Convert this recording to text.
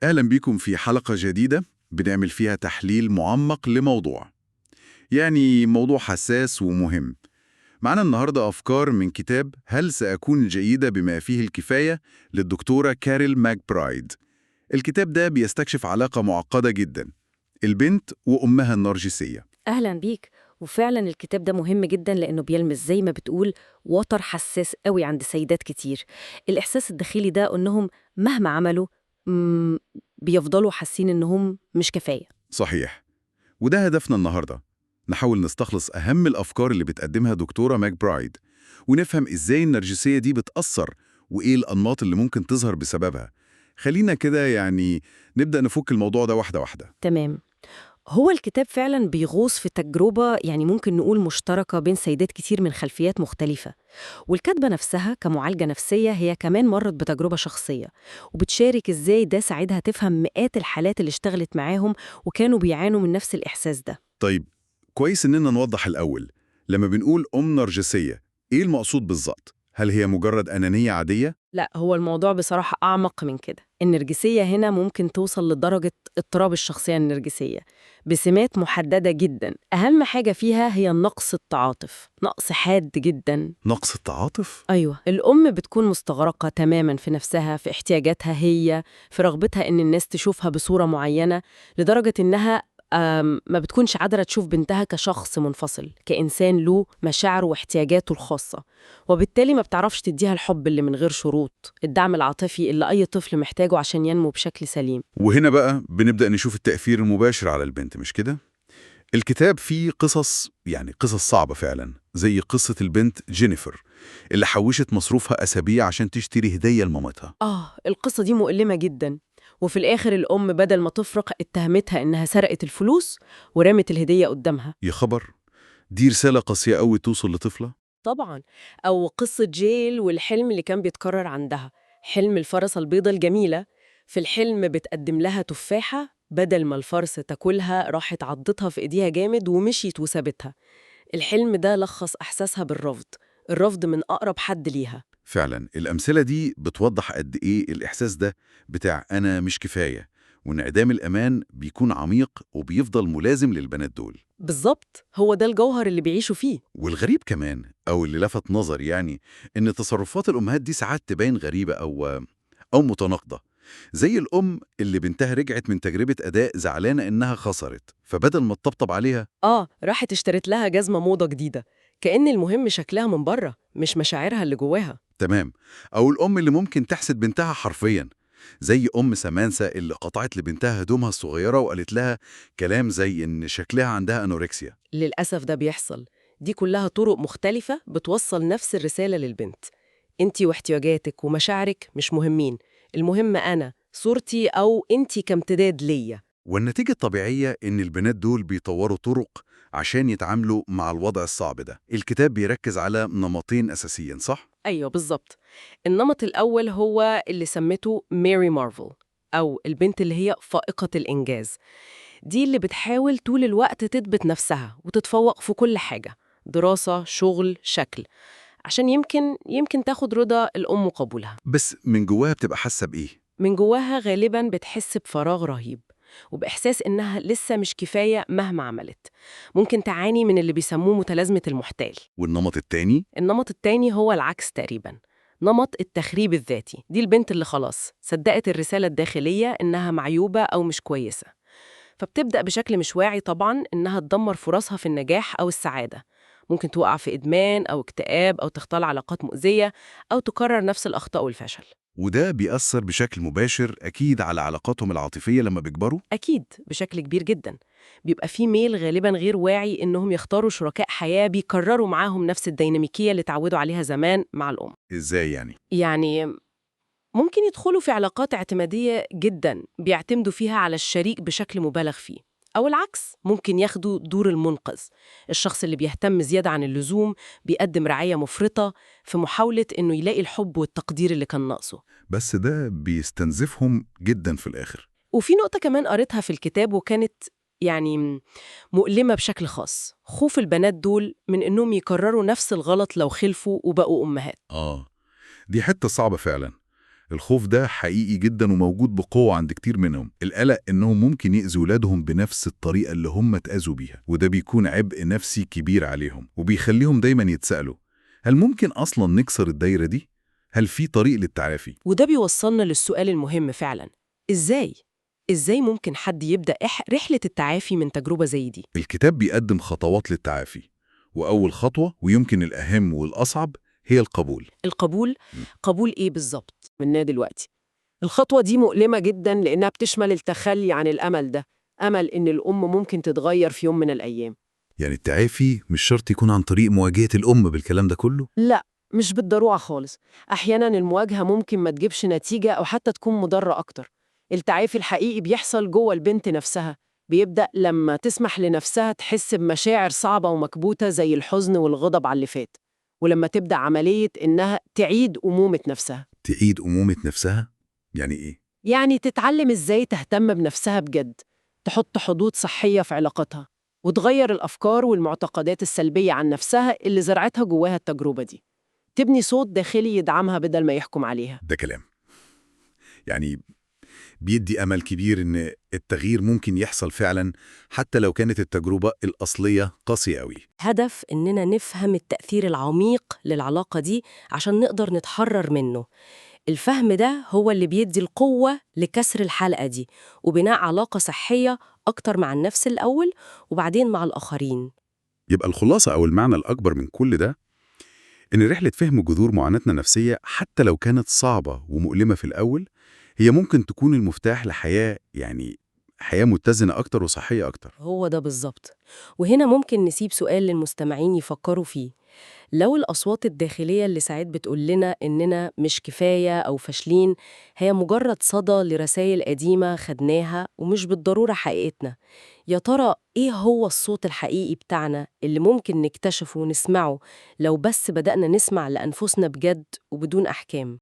أهلا بيكم في حلقة جديدة بنعمل فيها تحليل معمق لموضوع، يعني موضوع حساس ومهم. معنا النهاردة أفكار من كتاب هل سأكون جيدة بما فيه الكفاية للدكتورة كاريل ماكبرايد. الكتاب ده بيستكشف علاقة معقدة جدا، البنت وأمها النرجسية. أهلا بيك. وفعلا الكتاب ده مهم جدا لأنه بيلمس زي ما بتقول وتر حساس قوي عند سيدات كتير. الإحساس الداخلي ده أنهم مهما عملوا مم، بيفضلوا حاسين أنهم مش كفاية. صحيح، وده هدفنا النهاردة، نحاول نستخلص أهم الأفكار اللي بتقدمها دكتورة ماكبرايد، ونفهم إزاي النرجسية دي بتأثر وإيه الأنماط اللي ممكن تظهر بسببها. خلينا كده يعني نبدأ نفك الموضوع ده واحدة واحدة. تمام. هو الكتاب فعلا بيغوص في تجربة يعني ممكن نقول مشتركة بين سيدات كتير من خلفيات مختلفة، والكاتبة نفسها كمعالجة نفسية هي كمان مرت بتجربة شخصية، وبتشارك إزاي ده ساعدها تفهم مئات الحالات اللي اشتغلت معاهم وكانوا بيعانوا من نفس الإحساس ده. طيب، كويس إننا نوضح الأول. لما بنقول نرجسية، إيه المقصود بالظبط؟ هل هي مجرد أنانية عادية؟ لا، هو الموضوع بصراحة أعمق من كده. النرجسية هنا ممكن توصل لدرجة اضطراب الشخصية النرجسية بسمات محددة جدا. أهم حاجة فيها هي نقص التعاطف، نقص حاد جدا. نقص التعاطف؟ أيوة، الأم بتكون مستغرقة تماما في نفسها، في احتياجاتها هي، في رغبتها إن الناس تشوفها بصورة معينة، لدرجة إنها ما بتكونش قادرة تشوف بنتها كشخص منفصل، كإنسان له مشاعره واحتياجاته الخاصة، وبالتالي ما بتعرفش تديها الحب اللي من غير شروط، الدعم العاطفي اللي أي طفل محتاجه عشان ينمو بشكل سليم. وهنا بقى بنبدأ نشوف التأثير المباشر على البنت، مش كده؟ الكتاب فيه قصص صعبة فعلا، زي قصة البنت جينيفر اللي حوشت مصروفها أسابيع عشان تشتري هدية لمامتها. القصة دي مؤلمة جدا، وفي الآخر الأم بدل ما تفرق اتهمتها إنها سرقت الفلوس ورمت الهدية قدامها. يا خبر، دي رسالة قاسية قوي توصل لطفلة. طبعا. أو قصة جيل والحلم اللي كان بيتكرر عندها، حلم الفرسة البيضة الجميلة. في الحلم بتقدم لها تفاحة، بدل ما الفرسة تاكلها راحت عضتها في إيديها جامد ومشيت وسابتها. الحلم ده لخص إحساسها بالرفض، الرفض من أقرب حد ليها. فعلا الأمثلة دي بتوضح قد إيه الإحساس ده بتاع أنا مش كفاية، وانعدام الأمان بيكون عميق وبيفضل ملازم للبنات دول. بالظبط، هو ده الجوهر اللي بيعيشوا فيه. والغريب كمان، أو اللي لفت نظر يعني، إن تصرفات الأمهات دي ساعات تبين غريبة أو متناقضة. زي الأم اللي بنتها رجعت من تجربة أداء زعلانة إنها خسرت، فبدل ما تطبطب عليها راحت اشترت لها جزمة موضة جديدة، كأن المهم شكلها من بره مش مشاعرها اللي جواها. تمام. أو الأم اللي ممكن تحسد بنتها حرفياً، زي أم سمانسة اللي قطعت لبنتها هدومها الصغيرة وقالت لها كلام زي إن شكلها عندها أنوركسيا. للأسف ده بيحصل. دي كلها طرق مختلفة بتوصل نفس الرسالة للبنت: انتي واحتياجاتك ومشاعرك مش مهمين، المهم أنا، صورتي أو انتي كامتداد ليا. والنتيجة الطبيعية إن البنات دول بيطوروا طرق عشان يتعاملوا مع الوضع الصعب ده. الكتاب بيركز على نمطين أساسيين، صح؟ أيوة بالظبط. النمط الأول هو اللي سمته ماري مارفل، أو البنت اللي هي فائقة الإنجاز. دي اللي بتحاول طول الوقت تثبت نفسها وتتفوق في كل حاجة، دراسة، شغل، شكل، عشان يمكن تاخد رضا الأم وقبولها. بس من جواها بتبقى حاسة بإيه؟ من جواها غالباً بتحس بفراغ رهيب، وبإحساس إنها لسه مش كفاية مهما عملت. ممكن تعاني من اللي بيسموه متلازمة المحتال. والنمط التاني؟ النمط التاني هو العكس تقريباً، نمط التخريب الذاتي. دي البنت اللي خلاص صدقت الرسالة الداخلية إنها معيوبة أو مش كويسة، فبتبدأ بشكل مش واعي طبعاً إنها تدمر فرصها في النجاح أو السعادة. ممكن توقع في إدمان أو اكتئاب أو تختار علاقات مؤذية أو تكرر نفس الأخطاء والفشل. وده بيأثر بشكل مباشر أكيد على علاقاتهم العاطفية لما بيكبروا؟ أكيد بشكل كبير جدا. بيبقى في ميل غالبا غير واعي إنهم يختاروا شركاء حياة بيكرروا معاهم نفس الديناميكية اللي اتعودوا عليها زمان مع الأم. إزاي يعني؟ يعني ممكن يدخلوا في علاقات اعتمادية جدا بيعتمدوا فيها على الشريك بشكل مبالغ فيه، أو العكس، ممكن ياخدوا دور المنقذ، الشخص اللي بيهتم زيادة عن اللزوم، بيقدم رعاية مفرطة في محاولة إنه يلاقي الحب والتقدير اللي كان ناقصه. بس ده بيستنزفهم جدا في الآخر. وفي نقطة كمان قريتها في الكتاب وكانت يعني مؤلمة بشكل خاص: خوف البنات دول من إنهم يكرروا نفس الغلط لو خلفوا وبقوا أمهات. دي حتة صعبة فعلا. الخوف ده حقيقي جدا وموجود بقوة عند كتير منهم. القلق إنهم ممكن يأذوا ولادهم بنفس الطريقة اللي هم اتأذوا بيها، وده بيكون عبء نفسي كبير عليهم وبيخليهم دايما يتسألوا هل ممكن أصلا نكسر الدايرة دي؟ هل في طريق للتعافي؟ وده بيوصلنا للسؤال المهم فعلا، إزاي؟ إزاي ممكن حد يبدأ رحلة التعافي من تجربة زي دي؟ الكتاب بيقدم خطوات للتعافي، وأول خطوة ويمكن الأهم والأصعب هي القبول. القبول؟ قبول إيه بالظبط مننا دلوقتي؟ الخطوة دي مؤلمة جدا لأنها بتشمل التخلي عن الأمل ده، أمل إن الأم ممكن تتغير في يوم من الأيام. يعني التعافي مش شرط يكون عن طريق مواجهة الأم بالكلام ده كله؟ لا، مش بالضرورة خالص. أحيانا المواجهة ممكن ما تجيبش نتيجة أو حتى تكون مضرة أكتر. التعافي الحقيقي بيحصل جوه البنت نفسها، بيبدأ لما تسمح لنفسها تحس بمشاعر صعبة ومكبوتة زي الحزن والغضب على اللي فات، ولما تبدأ عملية إنها تعيد أمومة نفسها. تعيد أمومة نفسها؟ يعني إيه؟ يعني تتعلم إزاي تهتم بنفسها بجد، تحط حدود صحية في علاقتها، وتغير الأفكار والمعتقدات السلبية عن نفسها اللي زرعتها جواها التجربة دي، تبني صوت داخلي يدعمها بدل ما يحكم عليها. ده كلام يعني بيدي أمل كبير إن التغيير ممكن يحصل فعلا، حتى لو كانت التجربة الأصلية قاسية أوي. هدف إننا نفهم التأثير العميق للعلاقة دي عشان نقدر نتحرر منه. الفهم ده هو اللي بيدي القوة لكسر الحلقة دي وبناء علاقة صحية أكتر مع النفس الأول وبعدين مع الآخرين. يبقى الخلاصة أو المعنى الأكبر من كل ده إن رحلة فهم جذور معاناتنا النفسية حتى لو كانت صعبة ومؤلمة في الأول، هي ممكن تكون المفتاح لحياة، يعني حياة متزنة أكتر وصحية أكتر. هو ده بالظبط. وهنا ممكن نسيب سؤال للمستمعين يفكروا فيه. لو الأصوات الداخلية اللي ساعات بتقول لنا إننا مش كفاية أو فاشلين هي مجرد صدى لرسائل قديمة خدناها ومش بالضرورة حقيقتنا، يا ترى إيه هو الصوت الحقيقي بتاعنا اللي ممكن نكتشفه ونسمعه لو بس بدأنا نسمع لأنفسنا بجد وبدون أحكام؟